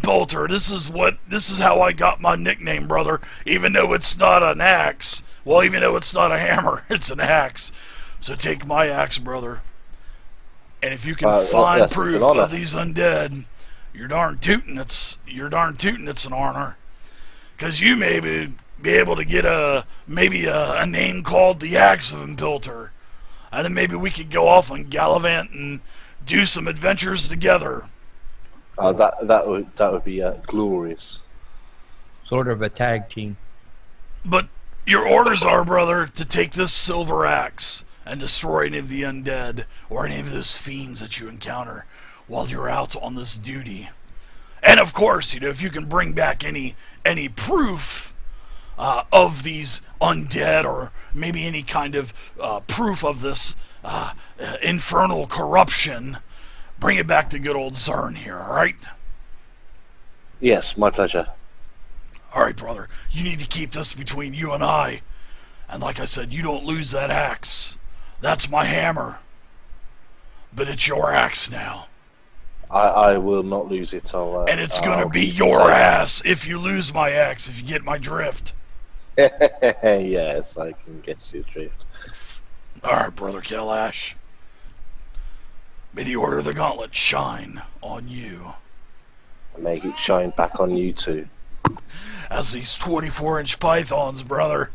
Impelter. This is how I got my nickname, brother. Even though it's not an axe. Well, even though it's not a hammer, it's an axe. So take my axe, brother. And if you can find proof of these undead, you're darn tootin' it's an honor. Because you may be able to get maybe a name called the Axe of Impelter. And then maybe we could go off and gallivant and do some adventures together. That would be glorious. Sort of a tag team. But your orders are, brother, to take this silver axe and destroy any of the undead or any of those fiends that you encounter while you're out on this duty. And of course, if you can bring back any proof of these undead, or maybe any kind of proof of this infernal corruption, bring it back to good old Zern here, alright? Yes, my pleasure. Alright, brother, you need to keep this between you and I. And like I said, you don't lose that axe. That's my hammer. But it's your axe now. I will not lose it. And it's gonna be your ass if you lose my axe, if you get my drift. Yes, I can get your drift. Alright, brother Kalash. May the Order of the Gauntlet shine on you. And make it shine back on you too. As these 24-inch pythons, brother.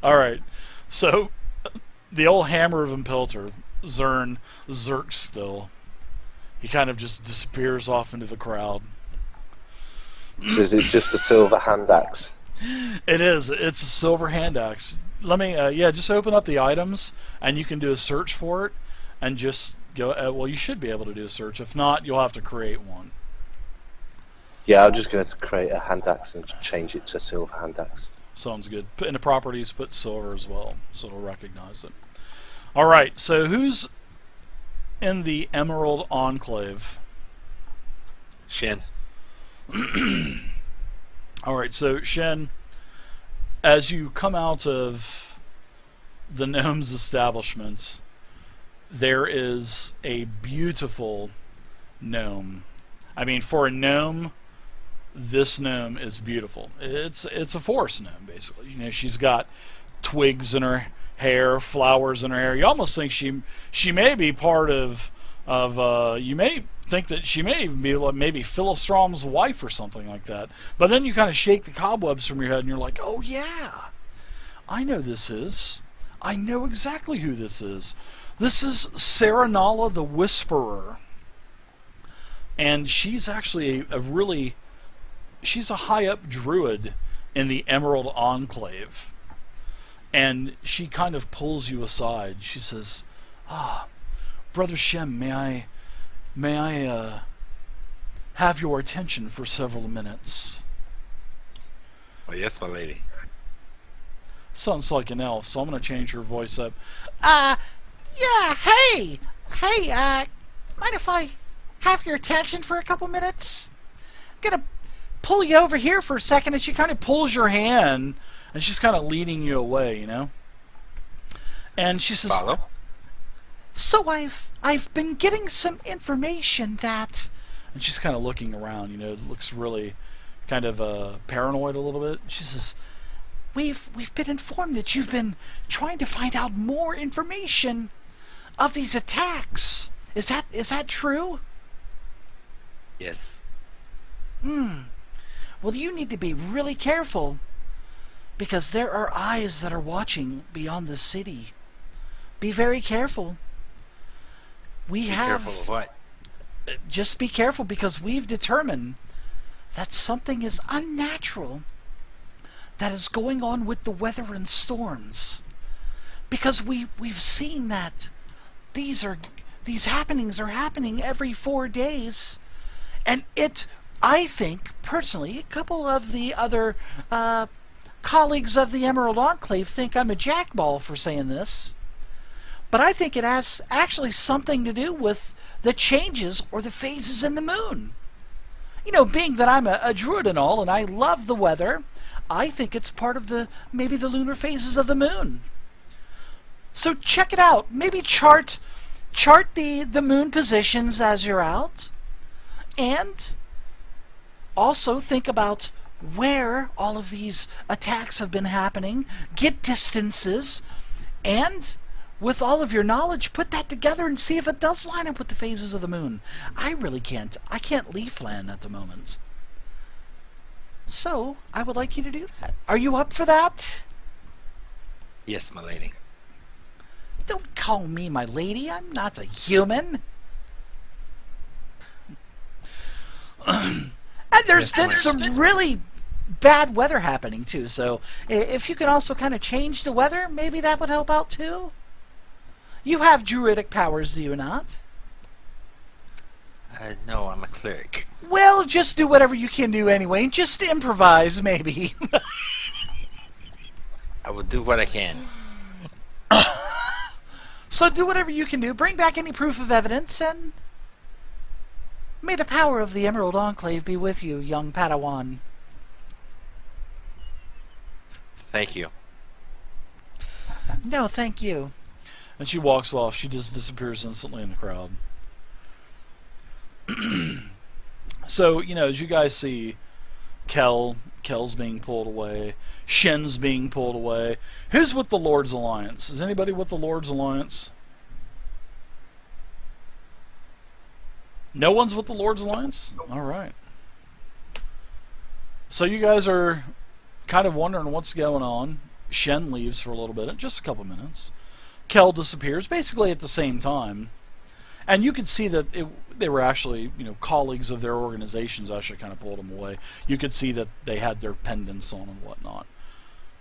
Alright, so the old hammer of Impelter, Zern, Zerk still. He kind of just disappears off into the crowd. So is it just a silver hand axe? It is. It's a silver hand axe. Let me, just open up the items, and you can do a search for it, and just go, well, you should be able to do a search. If not, you'll have to create one. Yeah, I'm just going to create a hand axe and change it to silver hand axe. Sounds good. In the properties, put silver as well, so it'll recognize it. Alright, so who's in the Emerald Enclave? Shen. Alright, so Shen, as you come out of the gnome's establishment, there is a beautiful gnome. I mean, for a gnome, this gnome is beautiful. It's a forest gnome, basically. She's got twigs in her hair, flowers in her hair. You almost think she may be part of you may think that she may even be like maybe Philostrom's wife or something like that. But then you kind of shake the cobwebs from your head and you're like, oh yeah, I know this is. I know exactly who this is. This is Saranala the Whisperer. And she's actually she's a high-up druid in the Emerald Enclave. And she kind of pulls you aside. She says, Brother Shem, may I have your attention for several minutes? Oh, yes, my lady. Sounds like an elf, so I'm going to change her voice up. Yeah, hey, mind if I have your attention for a couple minutes? I'm going to pull you over here for a second, and she kind of pulls your hand, and she's kind of leading you away, And she says, Follow? So I've been getting some information that... And she's kind of looking around, looks really kind of paranoid a little bit. She says, We've been informed that you've been trying to find out more information of these attacks. Is that true? Yes. Well, you need to be really careful, because there are eyes that are watching beyond the city. Be very careful. Careful of what? Just be careful, because we've determined that something is unnatural that is going on with the weather and storms. Because we've seen that these happenings are happening every 4 days, and I think, personally, a couple of the other colleagues of the Emerald Enclave think I'm a jackball for saying this, but I think it has actually something to do with the changes or the phases in the moon. Being that I'm a druid and all, and I love the weather, I think it's part of maybe the lunar phases of the moon. So check it out. Maybe chart chart the moon positions as you're out, and also think about where all of these attacks have been happening, get distances, and with all of your knowledge, put that together and see if it does line up with the phases of the moon. I really can't. I can't leaf land at the moment. So, I would like you to do that. Are you up for that? Yes, my lady. Don't call me my lady. I'm not a human. And there's been some really bad weather happening too, so if you can also kind of change the weather, maybe that would help out too. You have druidic powers, do you not? No, I'm a cleric. Well, just do whatever you can do anyway. Just improvise, maybe. I will do what I can. So do whatever you can do. Bring back any proof of evidence, and may the power of the Emerald Enclave be with you, young Padawan. Thank you. No, thank you. And she walks off. She just disappears instantly in the crowd. So, you know, as you guys see, Kel's being pulled away. Shen's being pulled away. Who's with the Lord's Alliance? Is anybody with the Lord's Alliance? No one's with the Lord's Alliance? Alright. So you guys are kind of wondering what's going on. Shen leaves for a little bit, just a couple minutes. Kel disappears basically at the same time. And you could see that they were actually, you know, colleagues of their organizations actually kind of pulled them away. You could see that they had their pendants on and whatnot.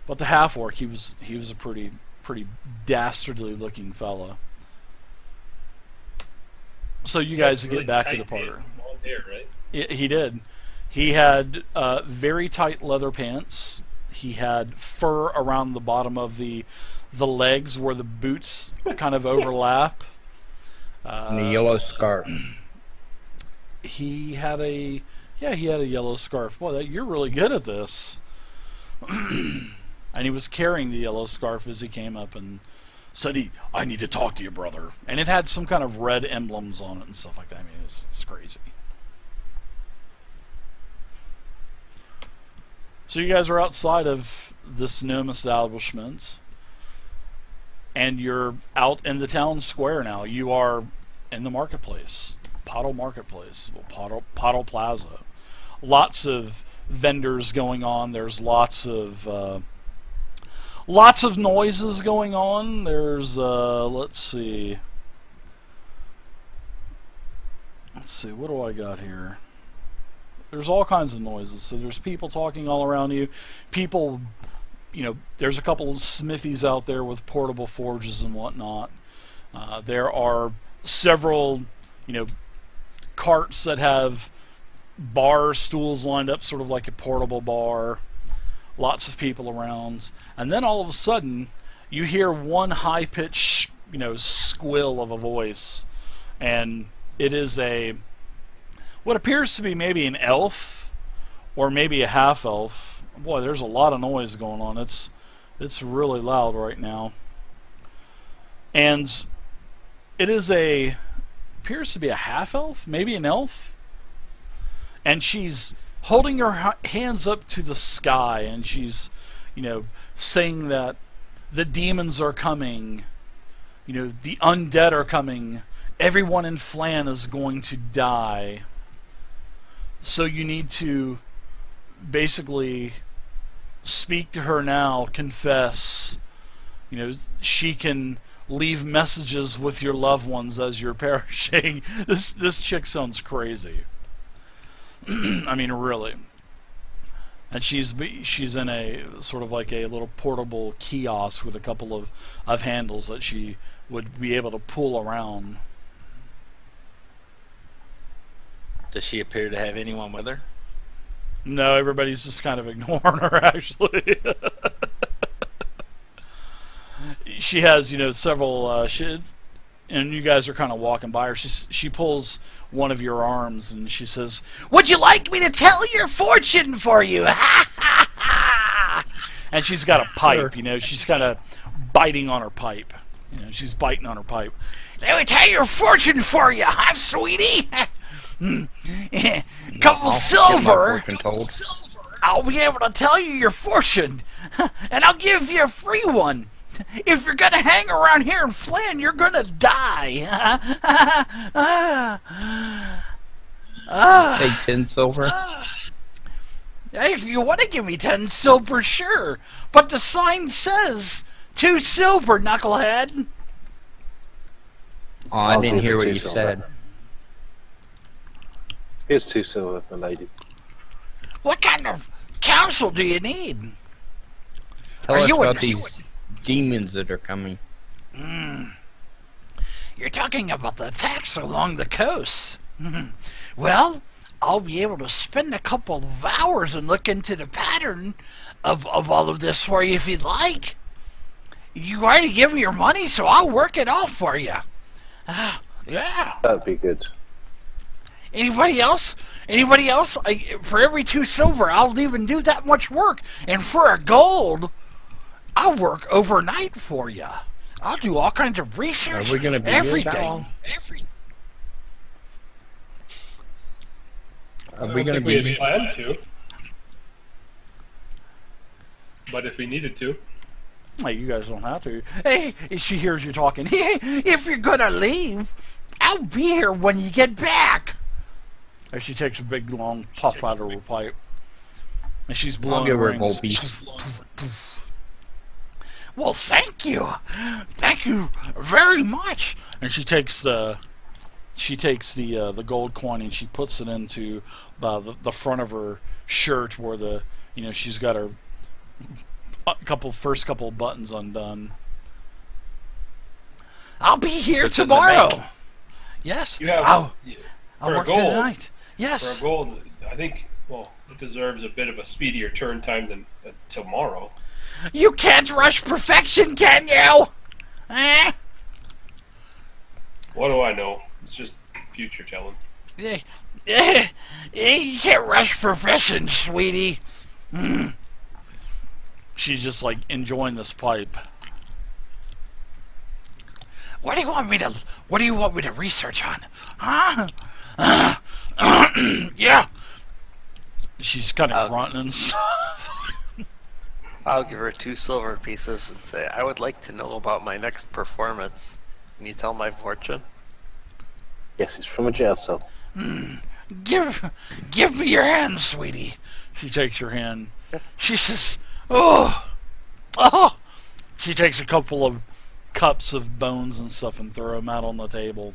But the half-orc, he was a pretty dastardly looking fella. So you guys really get back to the tight party. long hair, right? He did. He had very tight leather pants. He had fur around the bottom of the legs where the boots kind of overlap. And the yellow scarf. He had a yellow scarf. Boy, you're really good at this. And he was carrying the yellow scarf as he came up and said, I need to talk to you, brother. And it had some kind of red emblems on it and stuff like that. I mean, it's crazy. So you guys are outside of this gnome establishment, and you're out in the town square now. You are in the marketplace, Pottle Marketplace, Pottle Plaza. Lots of vendors going on. There's lots of noises going on. There's let's see, what do I got here? There's all kinds of noises. So there's people talking all around you. People, you know, there's a couple of smithies out there with portable forges and whatnot. There are several, you know, carts that have bar stools lined up, sort of like a portable bar. Lots of people around. And then all of a sudden, you hear one high-pitched, you know, squill of a voice. And it is what appears to be maybe an elf, or maybe a half-elf. Boy, there's a lot of noise going on. It's really loud right now. And it is appears to be a half-elf, maybe an elf. And she's holding her hands up to the sky, and she's, you know, saying that the demons are coming, you know, the undead are coming, everyone in Flan is going to die. So you need to basically speak to her now, confess. You know, she can leave messages with your loved ones as you're perishing. This chick sounds crazy. I mean, really. And she's in a sort of like a little portable kiosk with a couple of handles that she would be able to pull around. Does she appear to have anyone with her? No, everybody's just kind of ignoring her, actually. She has, you know, several, and you guys are kind of walking by her. She pulls one of your arms and she says, Would you like me to tell your fortune for you? and she's got a pipe, you know, she's kind of biting on her pipe. You know, she's biting on her pipe. Let me tell your fortune for you, huh, sweetie? Couple I'll silver. get my fortune told. I'll be able to tell you your fortune, and I'll give you a free one. If you're gonna hang around here in Flynn, you're gonna die. Take 10 silver. If you want to give me 10 silver, sure. But the sign says 2 silver, knucklehead. Oh, I I'll didn't give hear you what 2 you silver. said. Here's 2 silver, my lady. What kind of counsel do you need? Tell Are us you about a- these demons that are coming. You're talking about the attacks along the coast. Well, I'll be able to spend a couple of hours and look into the pattern of all of this for you if you'd like. You already give me your money, so I'll work it off for you. Yeah. That'd be good. Anybody else? Anybody else? For every 2 silver, I'll even do that much work. And for a gold, I'll work overnight for you. I'll do all kinds of research. Are we gonna be here that everything. long? Are I we don't gonna think we be had planned to. But if we needed to. Hey, you guys don't have to. Hey, she hears you talking. If you're gonna leave, I'll be here when you get back. And she takes a big long puff out of her pipe, and she's blowing give her a rings. gold piece. She's poof, poof. Well, thank you very much. And she takes the gold coin and she puts it into the front of her shirt where she's got her first couple buttons undone. I'll be here It's in the tomorrow. bank. Yes. You have I'll for a work through the gold. night. Yes. For a gold, I think, well, it deserves a bit of a speedier turn time than tomorrow. You can't rush perfection, can you? Eh? What do I know? It's just future telling. You can't rush perfection, sweetie. She's just like enjoying this pipe. What do you want me to research on? Huh? Yeah. She's kind of grunting and stuff. I'll give her 2 silver pieces and say, I would like to know about my next performance. Can you tell my fortune? Yes, it's from a jail cell. Give me your hand, sweetie. She takes your hand. She says, oh. She takes a couple of cups of bones and stuff and throw them out on the table.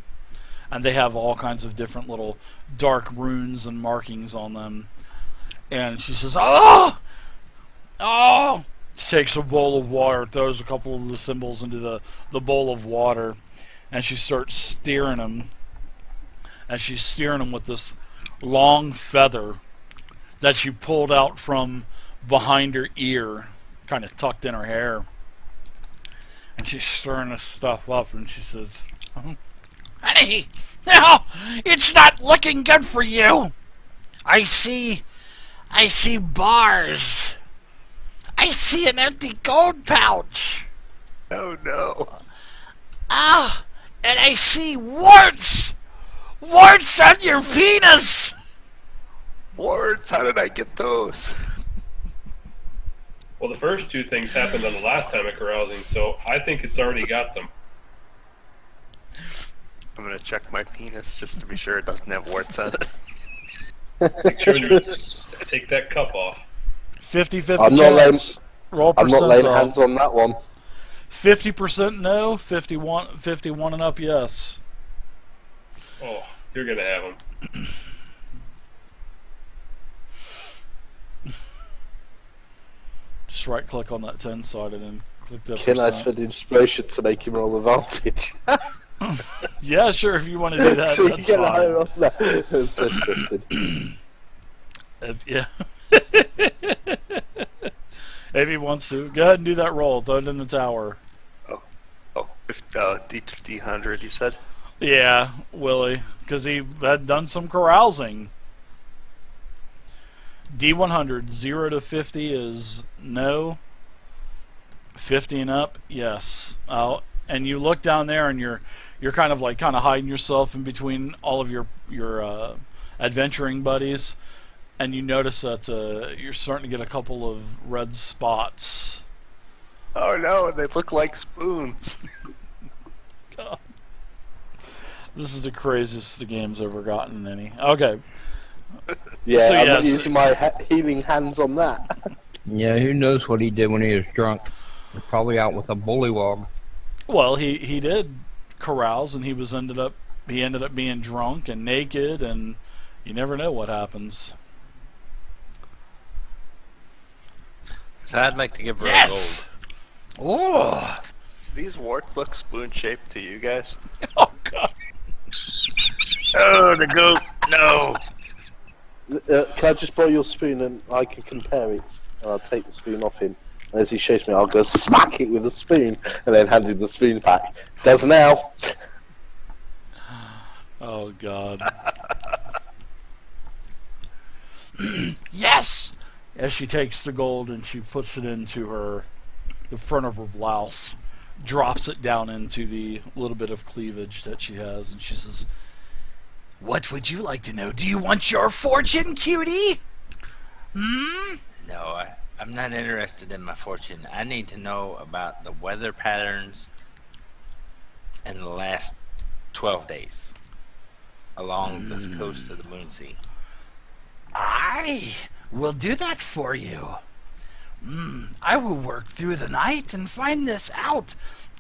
And they have all kinds of different little dark runes and markings on them. And she says, oh. She takes a bowl of water, throws a couple of the symbols into the bowl of water, and she starts steering them. And she's steering them with this long feather that she pulled out from behind her ear, kind of tucked in her hair. And she's stirring this stuff up, and she says, honey, no, it's not looking good for you. I see bars. I see an empty gold pouch. Oh no. And I see warts. Warts on your penis. Wards, how did I get those? Well, the first 2 things happened on the last time of carousing, so I think it's already got them. I'm gonna check my penis just to be sure it doesn't have warts on it. Make sure you take that cup off. 50-50 I'm not laying, chance. Roll I'm not laying percentile. hands on that one. 50% no, 51 and up yes. Oh, you're gonna have them. Just right click on that 10 sided and click the Can I percent. spend inspiration to make him roll advantage? Yeah, sure, if you want to do that, So you that's get a higher fine. off that. That's just twisted. Yeah. If he wants to, go ahead and do that roll. Throw it in the tower. Oh, D100, you said? Yeah, Willie, because he had done some carousing. D100, 0 to 50 is no. 50 and up, yes. And you look down there and you're you're kind of hiding yourself in between all of your adventuring buddies, and you notice that you're starting to get a couple of red spots. Oh no, they look like spoons. God. This is the craziest the game's ever gotten any. Okay. Yeah, So, I'm not yes. using my healing hands on that. Yeah, who knows what he did when he was drunk? Probably out with a bullywog. Well, he did carouse, and he ended up being drunk and naked, and you never know what happens. So I'd like to give her a Yes! gold. Oh, These warts look spoon-shaped to you guys. Oh God! Oh, the goat! No. Can I just borrow your spoon and I can compare it? I'll take the spoon off him. And as he shows me, I'll go smack it with the spoon and then hand him the spoon back. Does now. Oh God! yes! As she takes the gold and she puts it into the front of her blouse, drops it down into the little bit of cleavage that she has, and she says, What would you like to know? Do you want your fortune, cutie? Hmm? No, I'm not interested in my fortune. I need to know about the weather patterns in the last 12 days along the coast of the Moon Sea. I will do that for you. I will work through the night and find this out.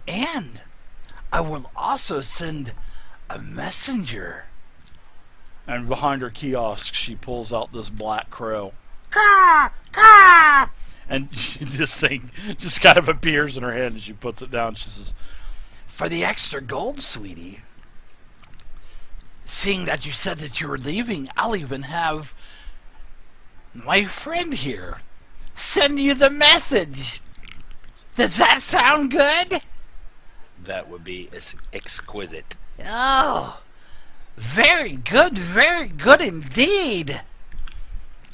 And I will also send a messenger. and behind her kiosk she pulls out this black crow. Caw! Caw! And this thing just kind of appears in her hand and she puts it down. She says, For the extra gold, sweetie. Seeing that you said that you were leaving, I'll even have my friend here send you the message. Does that sound good? That would be exquisite. Oh, very good indeed.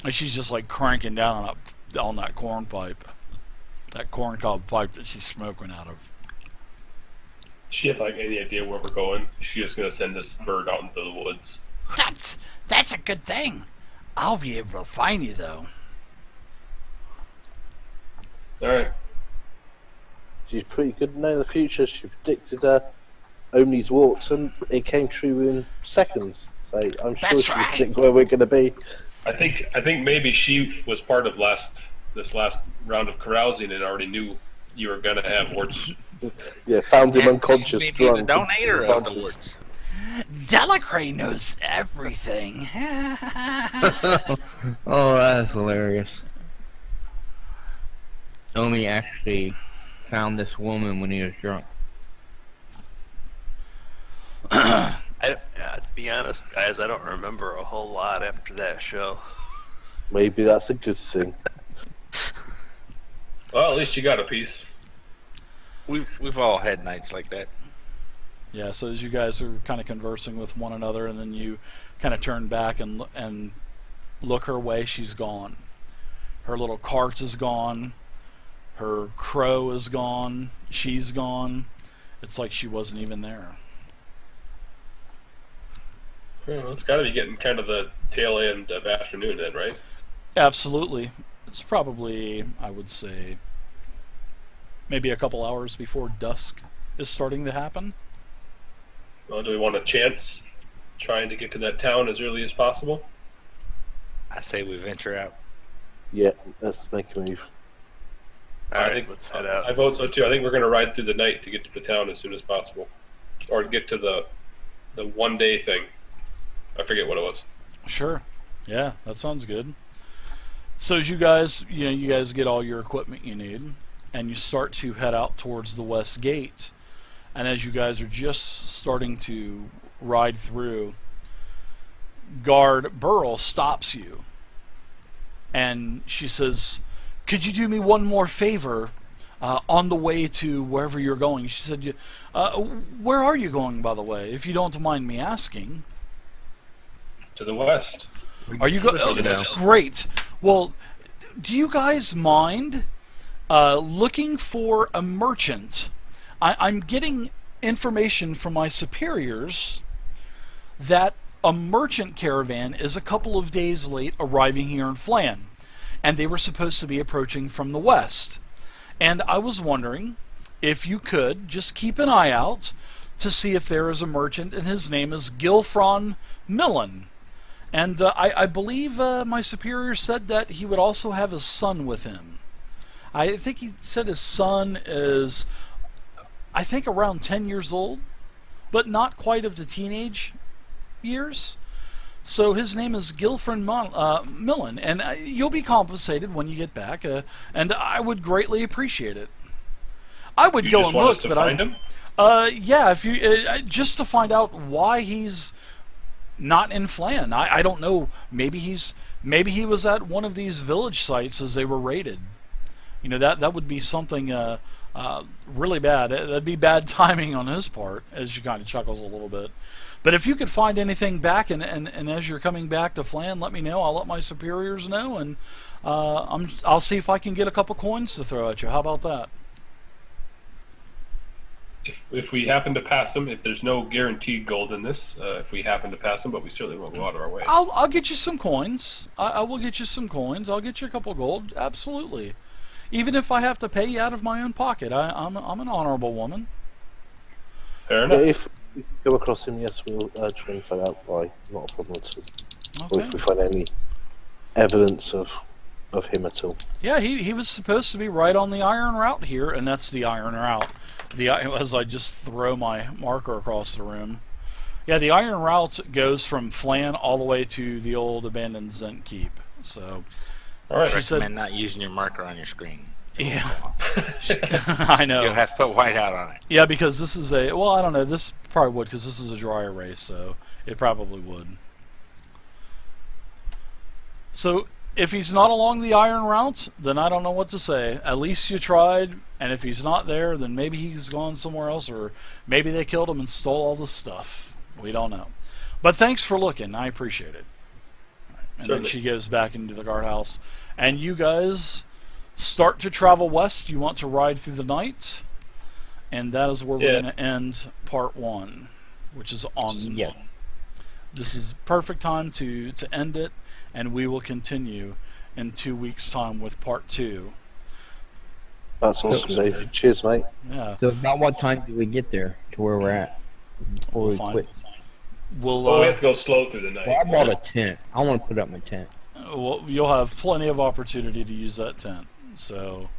and she's just like cranking down on that corn pipe. That corncob pipe that she's smoking out of. She has like any idea where we're going. She's just gonna send this bird out into the woods. That's a good thing. I'll be able to find you though. All right. She's pretty good at knowing the future. She predicted Omni's warts, and it came true in seconds. So I'm sure That's she right. can predict where we're going to be. I think maybe she was part of this last round of carousing and already knew you were gonna have warts. Yeah, found him unconscious, Maybe the drunk. donator of the woods. Delacray knows everything. Oh, that's hilarious. Omi actually found this woman when he was drunk. To be honest, guys, I don't remember a whole lot after that show. Maybe that's a good thing. Well, at least you got a piece. We've all had nights like that. Yeah, so as you guys are kind of conversing with one another, and then you kind of turn back and look her way, she's gone. Her little cart is gone. Her crow is gone. She's gone. It's like she wasn't even there. Well, it's got to be getting kind of the tail end of afternoon then, right? Absolutely. It's probably, I would say, maybe a couple hours before dusk is starting to happen. Well, do we want a chance trying to get to that town as early as possible? I say we venture out. Yeah, let's make a move. All right, I think let's head out. I vote so too. I think we're going to ride through the night to get to the town as soon as possible, or to get to the 1 day thing. I forget what it was. Sure. Yeah, that sounds good. So as you guys get all your equipment you need, and you start to head out towards the west gate. And as you guys are just starting to ride through, guard Burl stops you. And she says, "Could you do me one more favor on the way to wherever you're going?" She said, "Where are you going, by the way, if you don't mind me asking?" To the west. Are you know. Great. Well, do you guys mind looking for a merchant? I'm getting information from my superiors that a merchant caravan is a couple of days late arriving here in Flan, and they were supposed to be approaching from the west. And I was wondering if you could just keep an eye out to see if there is a merchant, and his name is Gilfron Millen. And I believe my superior said that he would also have his son with him. I think he said his son is, I think, around 10 years old, but not quite of the teenage years. So his name is Gilfron Millen, and you'll be compensated when you get back, and I would greatly appreciate it. I would You go just and want look, us to but find him? yeah, if you just to find out why he's not in Flan. I don't know. Maybe he was at one of these village sites as they were raided. You know, that would be something really bad. That'd be bad timing on his part, as she kind of chuckles a little bit. But if you could find anything back, and as you're coming back to Flan, let me know. I'll let my superiors know, and I'll see if I can get a couple coins to throw at you. How about that? If we happen to pass him, if there's no guaranteed gold in this, if we happen to pass him, but we certainly won't go out of our way. I'll get you some coins. I will get you some coins. I'll get you a couple gold. Absolutely. Even if I have to pay you out of my own pocket, I'm an honorable woman. Fair Yeah, enough. if we come across him, yes, we'll try and find out why. Not a problem at all. Or Okay. if we find any evidence of him at all. Yeah, he was supposed to be right on the iron route here, and that's the iron route. As I just throw my marker across the room. Yeah, the iron route goes from Flan all the way to the old abandoned Zent Keep. So, All right. she said, Recommend not using your marker on your screen. yeah, I know. You'll have to put white out on it. Yeah, because this is a, well, I don't know, this probably would, because this is a dry erase, so it probably would. So, if he's not along the iron route, then I don't know what to say. At least you tried, and if he's not there, then maybe he's gone somewhere else, or maybe they killed him and stole all the stuff. We don't know. But thanks for looking. I appreciate it. And then Certainly. she goes back into the guardhouse. And you guys start to travel west. You want to ride through the night. And that is where we're Yeah. going to end part 1, which is awesome. Yeah. This is perfect time to end it, and we will continue in 2 weeks' time with part 2. That's awesome, Dave. Cheers, mate. Yeah, So about what time do we get there to where we're at before we'll we find. quit? We'll, Well, we have to go slow through the night. Well, I bought a tent. I want to put up my tent. well, you'll have plenty of opportunity to use that tent. So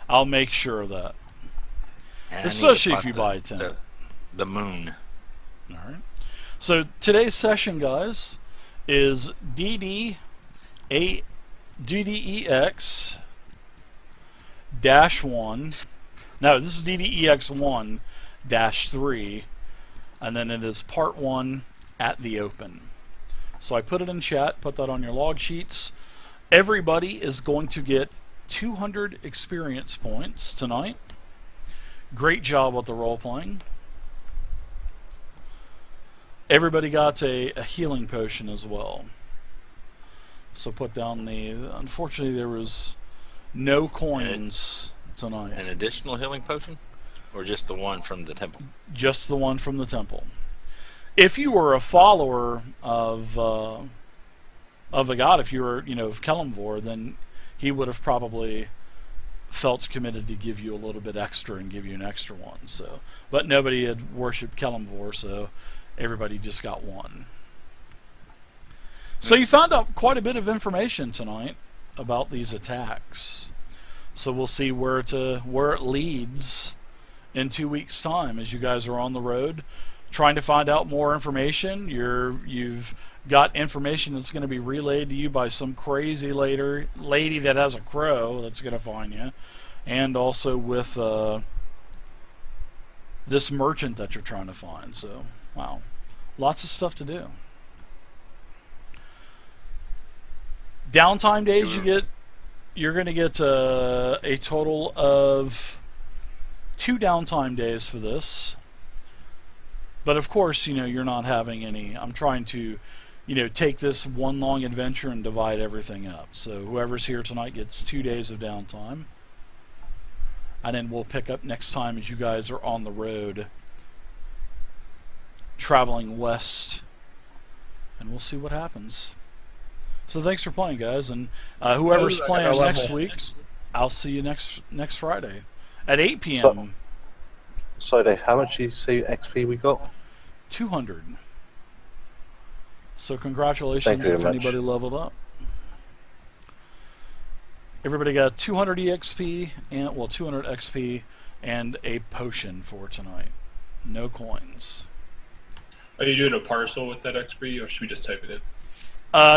I'll make sure of that. And I need to Especially if plot you buy a tent. The moon. All right. So today's session, guys, is DDEX-1. No, this is DDEX1-3, and then it is part 1 at the open. So I put it in chat, put that on your log sheets. Everybody is going to get 200 experience points tonight. Great job with the role playing. Everybody got a healing potion as well. So put down the... Unfortunately, there was no coins tonight. An additional healing potion? Or just the one from the temple? Just the one from the temple. If you were a follower of the god, if you were, of Kelemvor, then he would have probably felt committed to give you a little bit extra and give you an extra one. So, but nobody had worshipped Kelemvor, so everybody just got one. So you found out quite a bit of information tonight about these attacks. So we'll see where it leads in 2 weeks' time as you guys are on the road trying to find out more information. You've got information that's going to be relayed to you by some crazy lady that has a crow that's going to find you, and also with this merchant that you're trying to find. So, wow, lots of stuff to do. Downtime days you're going to get a total of 2 downtime days for this. But of course, you're not having any. I'm trying to, take this one long adventure and divide everything up. So whoever's here tonight gets 2 days of downtime. And then we'll pick up next time as you guys are on the road traveling west, and we'll see what happens. So thanks for playing, guys, and whoever's playing next week, I'll see you next Friday at 8 p.m. So, Dave, how much do you say XP we got? 200. So Thank congratulations you if very much. anybody leveled up. Everybody got 200 EXP and 200 XP and a potion for tonight. No coins. Are you doing a parcel with that XP, or should we just type it in?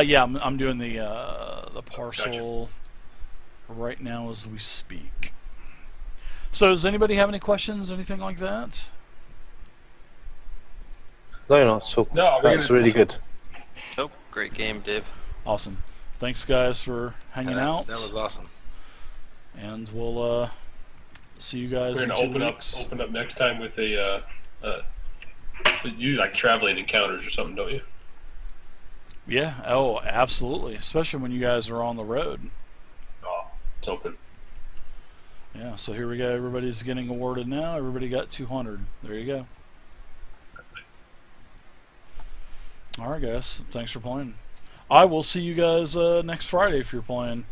Yeah, I'm doing the parcel right now as we speak. So does anybody have any questions, anything like that? No, not so. No, we're That's gonna- really good. Nope. Great game, Dave. Awesome. Thanks, guys, for hanging out. That was awesome. And we'll see you guys We're in gonna 2 open weeks. up next time with a. You like traveling encounters or something, don't you? Yeah. Oh, absolutely. Especially when you guys are on the road. Oh, it's open. Yeah. So here we go. Everybody's getting awarded now. Everybody got 200. There you go. All right, guys. Thanks for playing. I will see you guys next Friday if you're playing.